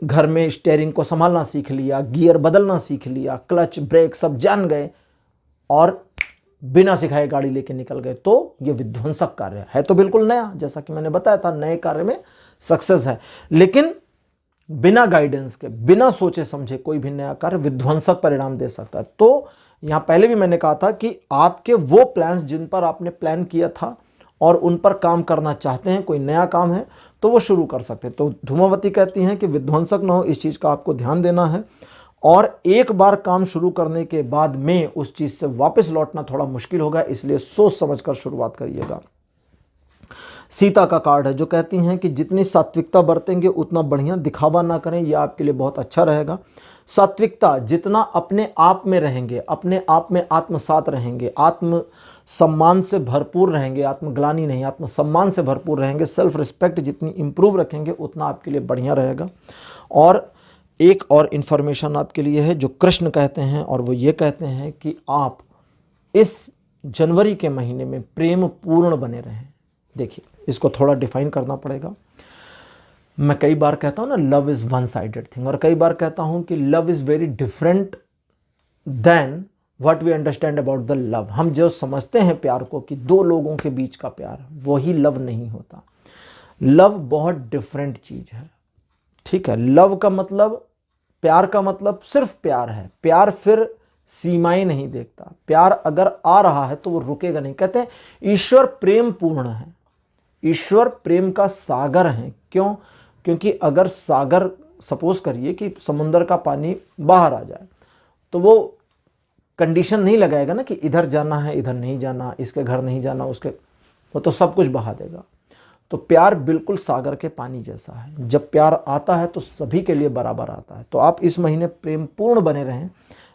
घर में स्टीयरिंग को संभालना सीख लिया, गियर बदलना सीख लिया, क्लच ब्रेक सब जान गए और बिना सिखाए गाड़ी लेके निकल गए, तो ये विध्वंसक कार्य है तो बिल्कुल नया, जैसा कि मैंने बताया था नए कार्य में सक्सेस है, लेकिन बिना गाइडेंस के, बिना सोचे समझे कोई भी नया कार्य विध्वंसक परिणाम दे सकता है। तो यहां पहले भी मैंने कहा था कि आपके वो प्लान्स जिन पर आपने प्लान किया था और उन पर काम करना चाहते हैं, कोई नया काम है तो वो शुरू कर सकते हैं। तो धूमावती कहती हैं कि विध्वंसक ना हो, इस चीज़ का आपको ध्यान देना है, और एक बार काम शुरू करने के बाद में उस चीज़ से वापस लौटना थोड़ा मुश्किल होगा, इसलिए सोच समझकर शुरुआत करिएगा। सीता का कार्ड है जो कहती हैं कि जितनी सात्विकता बरतेंगे उतना बढ़िया, दिखावा ना करें, यह आपके लिए बहुत अच्छा रहेगा। सात्विकता, जितना अपने आप में रहेंगे, अपने आप में आत्मसात रहेंगे, आत्म सम्मान से भरपूर रहेंगे, आत्मग्लानि नहीं आत्म सम्मान से भरपूर रहेंगे, सेल्फ रिस्पेक्ट जितनी इंप्रूव रखेंगे उतना आपके लिए बढ़िया रहेगा। और एक और इन्फॉर्मेशन आपके लिए है जो कृष्ण कहते हैं, और वो ये कहते हैं कि आप इस जनवरी के महीने में प्रेम पूर्ण बने रहें। देखिए, इसको थोड़ा डिफाइन करना पड़ेगा। मैं कई बार कहता हूँ ना, love is one sided thing, और कई बार कहता हूँ कि love is very different than what we understand about the love. हम जो समझते हैं प्यार को कि दो लोगों के बीच का प्यार, वही लव नहीं होता। लव बहुत डिफरेंट चीज़ है, ठीक है। लव का मतलब, प्यार का मतलब सिर्फ प्यार है। प्यार फिर सीमाएं नहीं देखता। प्यार अगर आ रहा है तो वो रुकेगा नहीं। कहते हैं ईश्वर प्रेम पूर्ण है, ईश्वर प्रेम का सागर है। क्यों? क्योंकि अगर सागर, सपोज करिए कि समुद्र का पानी बाहर आ जाए, तो वो कंडीशन नहीं लगाएगा ना कि इधर जाना है, इधर नहीं जाना, इसके घर नहीं जाना, उसके, वो तो सब कुछ बहा देगा। तो प्यार बिल्कुल सागर के पानी जैसा है। जब प्यार आता है तो सभी के लिए बराबर आता है। तो आप इस महीने प्रेम पूर्ण बने रहें,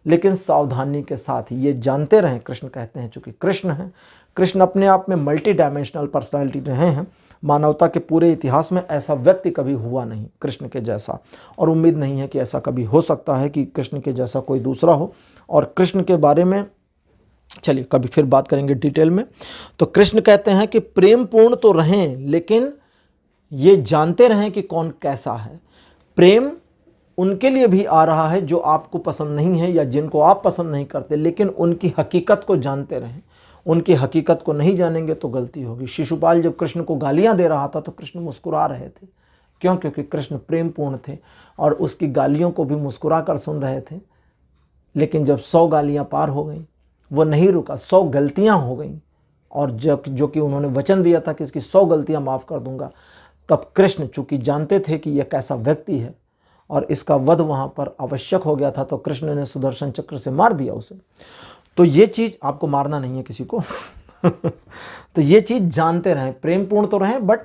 लेकिन सावधानी के साथ ये जानते रहें, कृष्ण कहते हैं, चूंकि कृष्ण हैं, कृष्ण अपने आप में मल्टी डायमेंशनल पर्सनालिटी रहे हैं। मानवता के पूरे इतिहास में ऐसा व्यक्ति कभी हुआ नहीं कृष्ण के जैसा, और उम्मीद नहीं है कि ऐसा कभी हो सकता है कि कृष्ण के जैसा कोई दूसरा हो। और कृष्ण के बारे में चलिए कभी फिर बात करेंगे डिटेल में। तो कृष्ण कहते हैं कि प्रेम पूर्ण तो रहें, लेकिन ये जानते रहें कि कौन कैसा है। प्रेम उनके लिए भी आ रहा है जो आपको पसंद नहीं है या जिनको आप पसंद नहीं करते, लेकिन उनकी हकीकत को जानते रहें। उनकी हकीकत को नहीं जानेंगे तो गलती होगी। शिशुपाल जब कृष्ण को गालियां दे रहा था तो कृष्ण मुस्कुरा रहे थे। क्यों? क्योंकि कृष्ण प्रेम पूर्ण थे और उसकी गालियों को भी मुस्कुरा कर सुन रहे थे। लेकिन जब 100 गालियां पार हो गई, वो नहीं रुका, 100 गलतियां हो गई, और जो कि उन्होंने वचन दिया था कि इसकी 100 गलतियां माफ़ कर दूंगा, तब कृष्ण चूंकि जानते थे कि यह कैसा व्यक्ति है और इसका वध वहाँ पर आवश्यक हो गया था, तो कृष्ण ने सुदर्शन चक्र से मार दिया उसे। तो ये चीज़, आपको मारना नहीं है किसी को तो ये चीज़ जानते रहें। प्रेम पूर्ण तो रहें, बट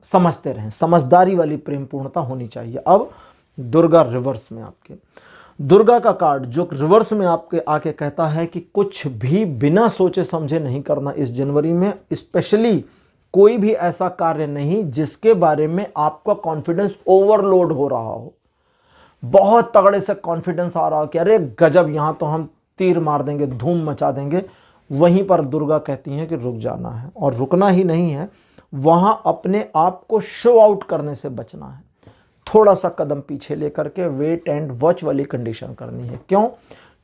समझते रहें। समझदारी वाली प्रेम पूर्णता होनी चाहिए। अब दुर्गा रिवर्स में, आपके दुर्गा का कार्ड जो रिवर्स में आपके आके कहता है कि कुछ भी बिना सोचे समझे नहीं करना इस जनवरी में। स्पेशली कोई भी ऐसा कार्य नहीं जिसके बारे में आपका कॉन्फिडेंस ओवरलोड हो रहा हो, बहुत तगड़े से कॉन्फिडेंस आ रहा हो कि अरे गजब, यहां तो हम तीर मार देंगे, धूम मचा देंगे। वहीं पर दुर्गा कहती हैं कि रुक जाना है, और रुकना ही नहीं है, वहां अपने आप को शो आउट करने से बचना है। थोड़ा सा कदम पीछे लेकर के वेट एंड वॉच वाली कंडीशन करनी है। क्यों?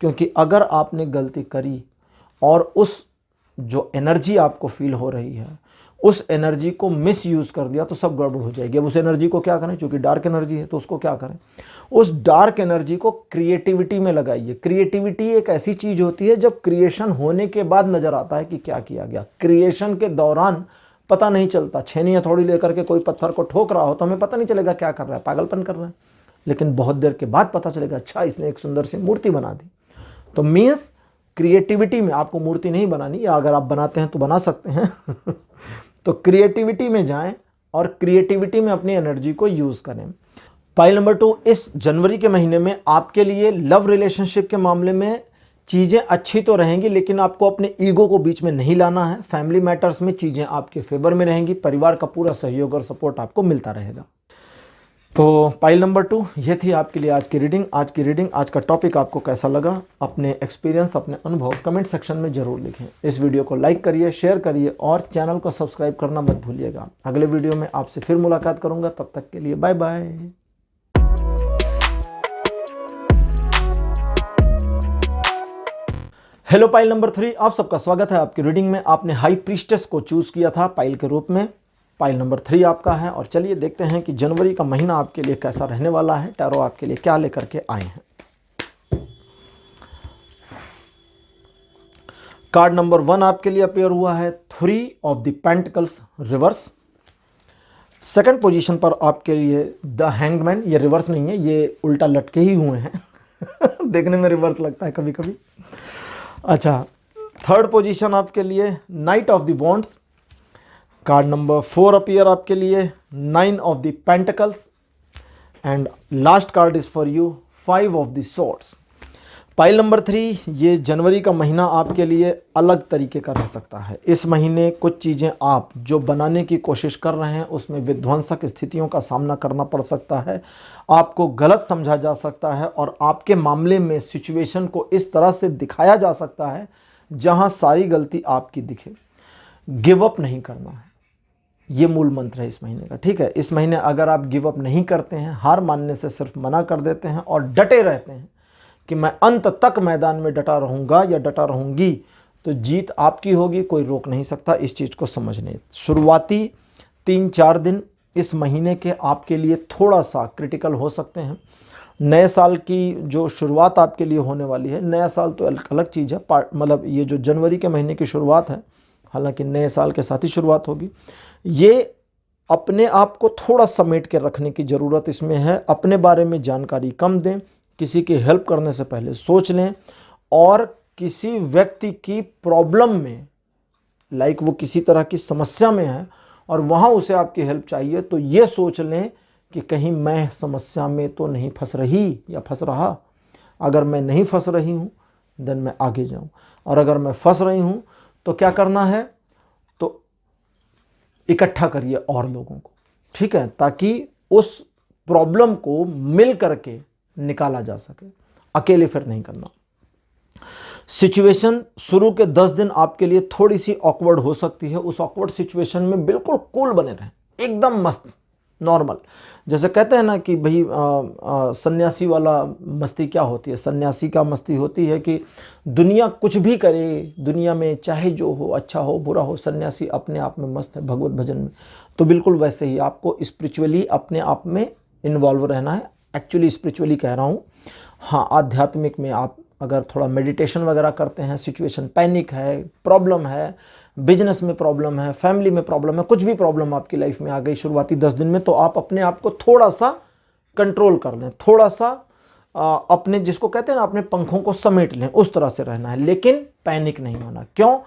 क्योंकि अगर आपने गलती करी और उस जो एनर्जी आपको फील हो रही है, उस एनर्जी को मिस यूज़ कर दिया तो सब गड़बड़ हो जाएगी। अब उस एनर्जी को क्या करें? क्योंकि डार्क एनर्जी है तो उसको क्या करें? उस डार्क एनर्जी को क्रिएटिविटी में लगाइए। क्रिएटिविटी एक ऐसी चीज़ होती है जब क्रिएशन होने के बाद नज़र आता है कि क्या किया गया। क्रिएशन के दौरान पता नहीं चलता। छेनी हथौड़ी लेकर के कोई पत्थर को ठोक रहा हो तो हमें पता नहीं चलेगा क्या कर रहा है, पागलपन कर रहा है। लेकिन बहुत देर के बाद पता चलेगा, अच्छा इसने एक सुंदर सी मूर्ति बना दी। तो मीन्स क्रिएटिविटी में आपको मूर्ति नहीं बनानी, या अगर आप बनाते हैं तो बना सकते हैं तो क्रिएटिविटी में जाएं और क्रिएटिविटी में अपनी एनर्जी को यूज़ करें। पाइल नंबर 2, इस जनवरी के महीने में आपके लिए लव रिलेशनशिप के मामले में चीज़ें अच्छी तो रहेंगी, लेकिन आपको अपने ईगो को बीच में नहीं लाना है। फैमिली मैटर्स में चीज़ें आपके फेवर में रहेंगी। परिवार का पूरा सहयोग और सपोर्ट आपको मिलता रहेगा। तो पाइल नंबर 2, ये थी आपके लिए आज की रीडिंग। आज का टॉपिक आपको कैसा लगा? अपने एक्सपीरियंस, अपने अनुभव कमेंट सेक्शन में ज़रूर लिखें। इस वीडियो को लाइक करिए, शेयर करिए और चैनल को सब्सक्राइब करना मत भूलिएगा। अगले वीडियो में आपसे फिर मुलाकात करूँगा, तब तक के लिए bye bye. Hello pile number 3, आप सबका स्वागत है आपकी रीडिंग में। आपने हाई प्रीस्टेस को चूज़ किया था पाइल के रूप में। पाइल नंबर 3 आपका है, और चलिए देखते हैं कि जनवरी का महीना आपके लिए कैसा रहने वाला है। टैरो आपके लिए क्या लेकर के आए हैं। कार्ड नंबर 1 आपके लिए अपीयर हुआ है 3 of the pentacles reverse. Second position पर आपके लिए द हैंगमैन। ये रिवर्स नहीं है, ये उल्टा लटके ही हुए हैं देखने में रिवर्स लगता है कभी कभी। अच्छा, थर्ड पोजीशन आपके लिए night of the wands. Card number 4 appear आपके लिए 9 of the pentacles. And last card is for you 5 of the swords. Pile number 3, ये जनवरी का महीना आपके लिए अलग तरीके का रह सकता है। इस महीने कुछ चीज़ें आप जो बनाने की कोशिश कर रहे हैं उसमें विध्वंसक स्थितियों का सामना करना पड़ सकता है, आपको गलत समझा जा सकता है और आपके मामले में सिचुएशन को इस तरह से दिखाया जा सकता है जहां सारी गलती आपकी दिखे। गिव अप नहीं करना है, ये मूल मंत्र है इस महीने का। ठीक है, इस महीने अगर आप गिव अप नहीं करते हैं, हार मानने से सिर्फ मना कर देते हैं और डटे रहते हैं कि मैं अंत तक मैदान में डटा रहूंगा या डटा रहूंगी, तो जीत आपकी होगी, कोई रोक नहीं सकता। इस चीज़ को समझने शुरुआती 3-4 दिन इस महीने के आपके लिए थोड़ा सा क्रिटिकल हो सकते हैं। नए साल की जो शुरुआत आपके लिए होने वाली है, नया साल तो अलग चीज़ है, मतलब ये जो जनवरी के महीने की शुरुआत है, हालांकि नए साल के साथ ही शुरुआत होगी, ये अपने आप को थोड़ा समेट के रखने की ज़रूरत इसमें है। अपने बारे में जानकारी कम दें, किसी की हेल्प करने से पहले सोच लें, और किसी व्यक्ति की प्रॉब्लम में, लाइक वो किसी तरह की समस्या में है और वहाँ उसे आपकी हेल्प चाहिए, तो ये सोच लें कि कहीं मैं समस्या में तो नहीं फंस रही या फंस रहा। अगर मैं नहीं फंस रही हूँ देन मैं आगे जाऊँ, और अगर मैं फंस रही हूँ तो क्या करना है, तो इकट्ठा करिए और लोगों को, ठीक है, ताकि उस प्रॉब्लम को मिल करके निकाला जा सके, अकेले फिर नहीं करना। सिचुएशन शुरू के 10 दिन आपके लिए थोड़ी सी ऑकवर्ड हो सकती है। उस ऑकवर्ड सिचुएशन में बिल्कुल कूल बने रहें, एकदम मस्त नॉर्मल। जैसे कहते हैं ना कि भाई सन्यासी वाला मस्ती क्या होती है, सन्यासी का मस्ती होती है कि दुनिया कुछ भी करे, दुनिया में चाहे जो हो, अच्छा हो बुरा हो, सन्यासी अपने आप में मस्त है भगवत भजन में। तो बिल्कुल वैसे ही आपको स्पिरिचुअली अपने आप में इन्वॉल्व रहना है। एक्चुअली स्पिरिचुअली कह रहा हूँ, हाँ, आध्यात्मिक में आप अगर थोड़ा मेडिटेशन वगैरह करते हैं, सिचुएशन पैनिक है, प्रॉब्लम है, बिजनेस में प्रॉब्लम है, फैमिली में प्रॉब्लम है, कुछ भी प्रॉब्लम आपकी लाइफ में आ गई शुरुआती 10 दिन में, तो आप अपने आप को थोड़ा सा कंट्रोल कर लें, थोड़ा सा अपने, जिसको कहते हैं ना, अपने पंखों को समेट लें, उस तरह से रहना है, लेकिन पैनिक नहीं होना। क्यों?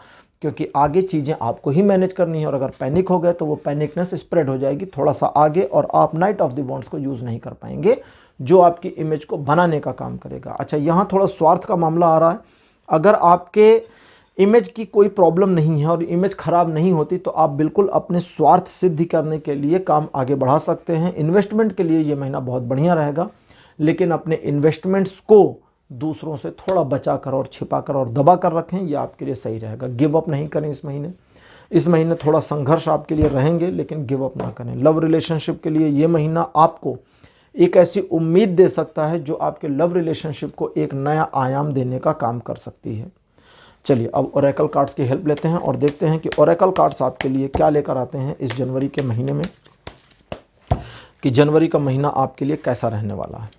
क्योंकि आगे चीज़ें आपको ही मैनेज करनी है, और अगर पैनिक हो गए तो वो पैनिकनेस स्प्रेड हो जाएगी थोड़ा सा आगे, और आप नाइट ऑफ द वॉन्ड्स को यूज़ नहीं कर पाएंगे, जो आपकी इमेज को बनाने का काम करेगा। अच्छा, यहाँ थोड़ा स्वार्थ का मामला आ रहा है। अगर आपके इमेज की कोई प्रॉब्लम नहीं है और इमेज खराब नहीं होती, तो आप बिल्कुल अपने स्वार्थ सिद्धि करने के लिए काम आगे बढ़ा सकते हैं। इन्वेस्टमेंट के लिए ये महीना बहुत बढ़िया रहेगा, लेकिन अपने इन्वेस्टमेंट्स को दूसरों से थोड़ा बचा कर और छिपा कर और दबा कर रखें, यह आपके लिए सही रहेगा। गिव अप नहीं करें इस महीने थोड़ा संघर्ष आपके लिए रहेंगे, लेकिन गिव अप ना करें। लव रिलेशनशिप के लिए ये महीना आपको एक ऐसी उम्मीद दे सकता है जो आपके लव रिलेशनशिप को एक नया आयाम देने का काम कर सकती है। चलिए अब ओरेकल कार्ड्स की हेल्प लेते हैं और देखते हैं कि ओरेकल कार्ड्स आपके लिए क्या लेकर आते हैं इस जनवरी के महीने में, कि जनवरी का महीना आपके लिए कैसा रहने वाला है।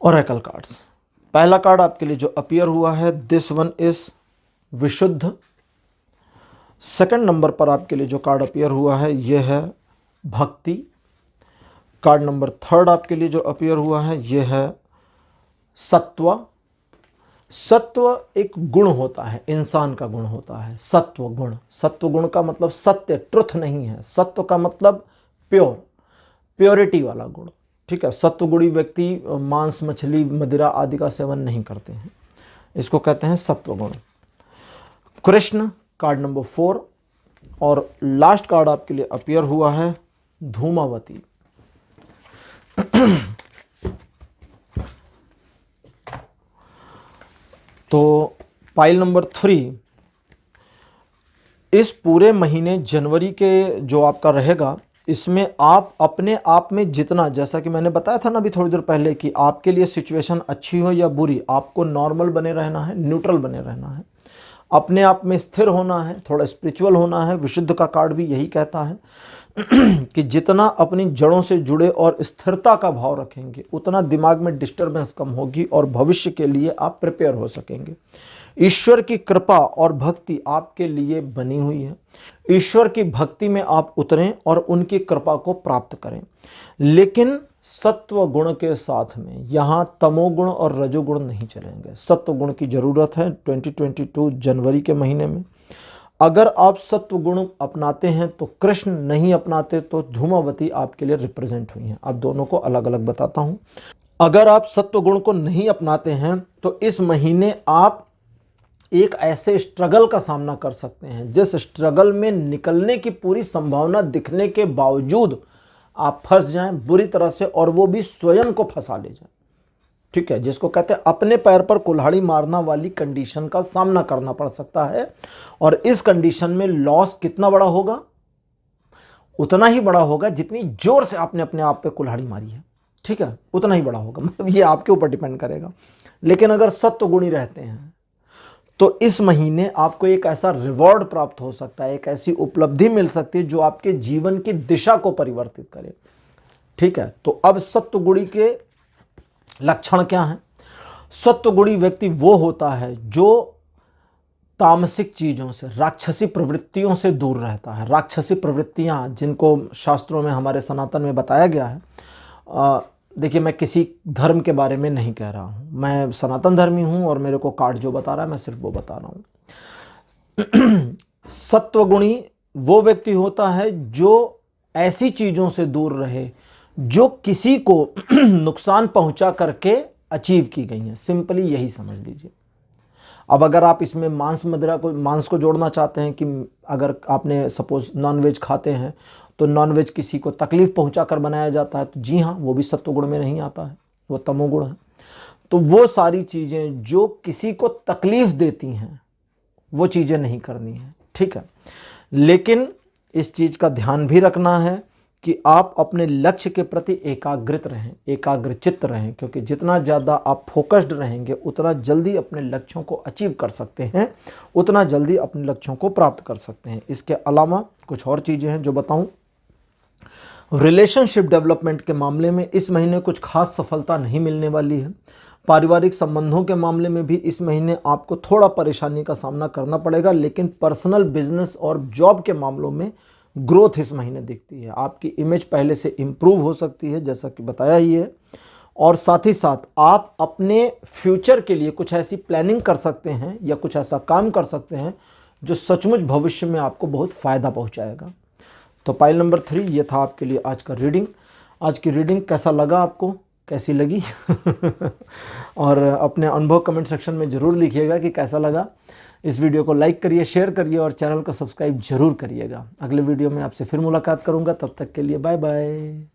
ओरेकल कार्ड्स, पहला कार्ड आपके लिए जो अपीयर हुआ है, दिस वन इज विशुद्ध। सेकंड नंबर पर आपके लिए जो कार्ड अपीयर हुआ है यह है भक्ति। कार्ड नंबर 3 आपके लिए जो अपीयर हुआ है यह है सत्व। सत्व एक गुण होता है, इंसान का गुण होता है सत्व गुण। सत्व गुण का मतलब सत्य, ट्रुथ नहीं है। सत्व का मतलब प्योर, प्योरिटी वाला गुण, ठीक है। सत्वगुणी व्यक्ति मांस, मछली, मदिरा आदि का सेवन नहीं करते हैं, इसको कहते हैं सत्वगुण। Krishna, card number 4। और लास्ट कार्ड आपके लिए अपीयर हुआ है धूमावती। तो पाइल नंबर 3, इस पूरे महीने जनवरी के जो आपका रहेगा, इसमें आप अपने आप में जितना, जैसा कि मैंने बताया था ना अभी थोड़ी देर पहले, कि आपके लिए सिचुएशन अच्छी हो या बुरी, आपको नॉर्मल बने रहना है, न्यूट्रल बने रहना है, अपने आप में स्थिर होना है, थोड़ा स्पिरिचुअल होना है। विशुद्ध का कार्ड भी यही कहता है कि जितना अपनी जड़ों से जुड़े और स्थिरता का भाव रखेंगे, उतना दिमाग में डिस्टर्बेंस कम होगी और भविष्य के लिए आप प्रिपेयर हो सकेंगे। ईश्वर की कृपा और भक्ति आपके लिए बनी हुई है। ईश्वर की भक्ति में आप उतरें और उनकी कृपा को प्राप्त करें, लेकिन सत्व गुण के साथ में यहाँ तमोगुण और रजोगुण नहीं चलेंगे। सत्व गुण की जरूरत है 2022 जनवरी के महीने में। अगर आप सत्व गुण अपनाते हैं तो कृष्ण, नहीं अपनाते तो धूमावती आपके लिए रिप्रेजेंट हुई हैं। आप दोनों को अलग अलग बताता हूं। अगर आप सत्व गुण को नहीं अपनाते हैं तो इस महीने आप एक ऐसे स्ट्रगल का सामना कर सकते हैं जिस स्ट्रगल में निकलने की पूरी संभावना दिखने के बावजूद आप फंस जाएं बुरी तरह से, और वो भी स्वयं को फंसा ले जाएं। ठीक है, जिसको कहते हैं अपने पैर पर कुल्हाड़ी मारना वाली कंडीशन का सामना करना पड़ सकता है। और इस कंडीशन में लॉस कितना बड़ा होगा? उतना ही बड़ा होगा जितनी जोर से आपने अपने आप पे कुल्हाड़ी मारी है। ठीक है, उतना ही बड़ा होगा, मतलब ये आपके ऊपर डिपेंड करेगा। लेकिन अगर सत्व गुणी रहते हैं तो इस महीने आपको एक ऐसा रिवॉर्ड प्राप्त हो सकता है, एक ऐसी उपलब्धि मिल सकती है जो आपके जीवन की दिशा को परिवर्तित करे। ठीक है, तो अब सत्व गुणी के लक्षण क्या हैं? सत्व गुणी व्यक्ति वो होता है जो तामसिक चीजों से, राक्षसी प्रवृत्तियों से दूर रहता है। राक्षसी प्रवृत्तियां जिनको शास्त्रों में हमारे सनातन में बताया गया है, देखिए मैं किसी धर्म के बारे में नहीं कह रहा हूँ, मैं सनातन धर्मी हूँ और मेरे को कार्ड जो बता रहा है मैं सिर्फ वो बता रहा हूँ। सत्वगुणी वो व्यक्ति होता है जो ऐसी चीज़ों से दूर रहे जो किसी को नुकसान पहुंचा करके अचीव की गई हैं। सिंपली यही समझ लीजिए। अब अगर आप इसमें मांस को जोड़ना चाहते हैं कि अगर आपने सपोज नॉनवेज खाते हैं तो नॉनवेज किसी को तकलीफ पहुंचाकर बनाया जाता है, तो जी हाँ, वो भी सत्वगुण में नहीं आता है, वो तमोगुण है। तो वो सारी चीज़ें जो किसी को तकलीफ देती हैं वो चीज़ें नहीं करनी है। ठीक है, लेकिन इस चीज़ का ध्यान भी रखना है कि आप अपने लक्ष्य के प्रति एकाग्रित रहें, एकाग्रचित्त रहें, क्योंकि जितना ज़्यादा आप फोकस्ड रहेंगे उतना जल्दी अपने लक्ष्यों को अचीव कर सकते हैं, उतना जल्दी अपने लक्ष्यों को प्राप्त कर सकते हैं। इसके अलावा कुछ और चीज़ें हैं जो बताऊं। रिलेशनशिप डेवलपमेंट के मामले में इस महीने कुछ खास सफलता नहीं मिलने वाली है। पारिवारिक संबंधों के मामले में भी इस महीने आपको थोड़ा परेशानी का सामना करना पड़ेगा, लेकिन पर्सनल बिजनेस और जॉब के मामलों में ग्रोथ इस महीने दिखती है। आपकी इमेज पहले से इम्प्रूव हो सकती है, जैसा कि बताया ही है। और साथ ही साथ आप अपने फ्यूचर के लिए कुछ ऐसी प्लानिंग कर सकते हैं या कुछ ऐसा काम कर सकते हैं जो सचमुच भविष्य में आपको बहुत फ़ायदा पहुंचाएगा। तो पाइल नंबर 3 ये था आपके लिए आज का रीडिंग। आज की रीडिंग कैसा लगा आपको, कैसी लगी? और अपने अनुभव कमेंट सेक्शन में ज़रूर लिखिएगा कि कैसा लगा। इस वीडियो को लाइक करिए, शेयर करिए और चैनल को सब्सक्राइब जरूर करिएगा। अगले वीडियो में आपसे फिर मुलाकात करूंगा, तब तक के लिए बाय बाय।